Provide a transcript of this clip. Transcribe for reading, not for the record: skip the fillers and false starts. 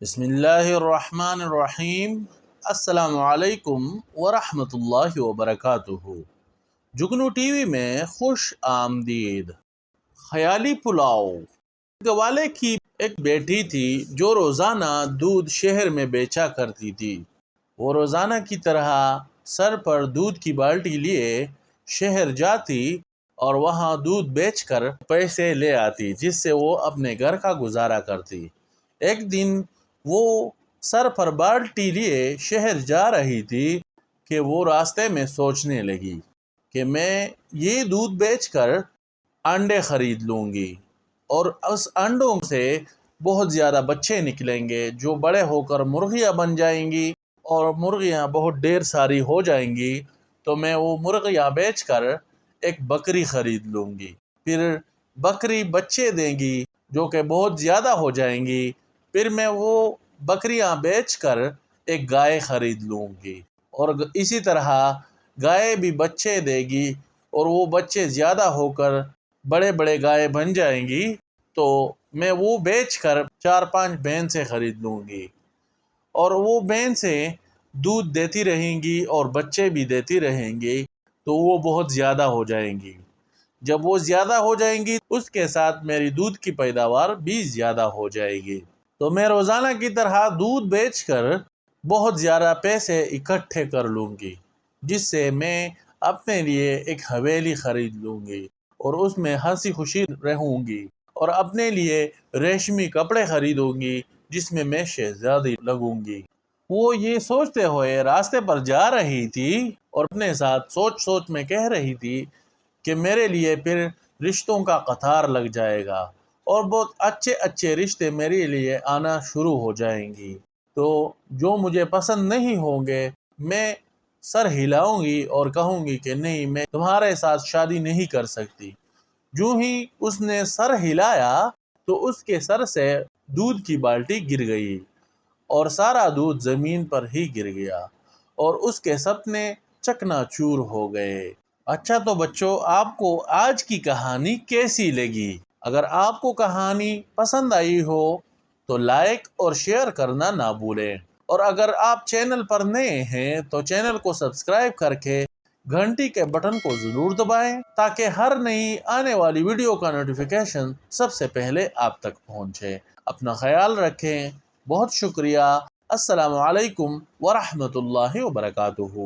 بسم اللہ الرحمن الرحیم۔ السلام علیکم ورحمۃ اللہ وبرکاتہ۔ جگنو ٹی وی میں خوش آمدید۔ خیالی پلاؤ۔ گوالے کی ایک بیٹی تھی جو روزانہ دودھ شہر میں بیچا کرتی تھی۔ وہ روزانہ کی طرح سر پر دودھ کی بالٹی لیے شہر جاتی اور وہاں دودھ بیچ کر پیسے لے آتی، جس سے وہ اپنے گھر کا گزارا کرتی۔ ایک دن وہ سر پر بالٹی لیے شہر جا رہی تھی کہ وہ راستے میں سوچنے لگی کہ میں یہ دودھ بیچ کر انڈے خرید لوں گی اور اس انڈوں سے بہت زیادہ بچے نکلیں گے جو بڑے ہو کر مرغیاں بن جائیں گی، اور مرغیاں بہت ڈھیر ساری ہو جائیں گی تو میں وہ مرغیاں بیچ کر ایک بکری خرید لوں گی۔ پھر بکری بچے دیں گی جو کہ بہت زیادہ ہو جائیں گی، پھر میں وہ بکریاں بیچ کر ایک گائے خرید لوں گی، اور اسی طرح گائے بھی بچے دے گی اور وہ بچے زیادہ ہو کر بڑے بڑے گائے بن جائیں گی تو میں وہ بیچ کر 4-5 بھینسیں خرید لوں گی، اور وہ بھینسیں دودھ دیتی رہیں گی اور بچے بھی دیتی رہیں گی تو وہ بہت زیادہ ہو جائیں گی۔ جب وہ زیادہ ہو جائیں گی اس کے ساتھ میری دودھ کی پیداوار بھی زیادہ ہو جائے گی، تو میں روزانہ کی طرح دودھ بیچ کر بہت زیادہ پیسے اکٹھے کر لوں گی، جس سے میں اپنے لیے ایک حویلی خرید لوں گی اور اس میں ہنسی خوشی رہوں گی، اور اپنے لیے ریشمی کپڑے خریدوں گی جس میں میں شہزادی لگوں گی۔ وہ یہ سوچتے ہوئے راستے پر جا رہی تھی اور اپنے ساتھ سوچ میں کہہ رہی تھی کہ میرے لیے پھر رشتوں کا قطار لگ جائے گا اور بہت اچھے اچھے رشتے میرے لیے آنا شروع ہو جائیں گی، تو جو مجھے پسند نہیں ہوں گے میں سر ہلاؤں گی اور کہوں گی کہ نہیں، میں تمہارے ساتھ شادی نہیں کر سکتی۔ جو ہی اس نے سر ہلایا تو اس کے سر سے دودھ کی بالٹی گر گئی اور سارا دودھ زمین پر ہی گر گیا اور اس کے سپنے چکنا چور ہو گئے۔ اچھا تو بچوں، آپ کو آج کی کہانی کیسی لگی؟ اگر آپ کو کہانی پسند آئی ہو تو لائک اور شیئر کرنا نہ بھولیں، اور اگر آپ چینل پر نئے ہیں تو چینل کو سبسکرائب کر کے گھنٹی کے بٹن کو ضرور دبائیں تاکہ ہر نئی آنے والی ویڈیو کا نوٹیفیکیشن سب سے پہلے آپ تک پہنچے۔ اپنا خیال رکھیں۔ بہت شکریہ۔ السلام علیکم ورحمۃ اللہ وبرکاتہ۔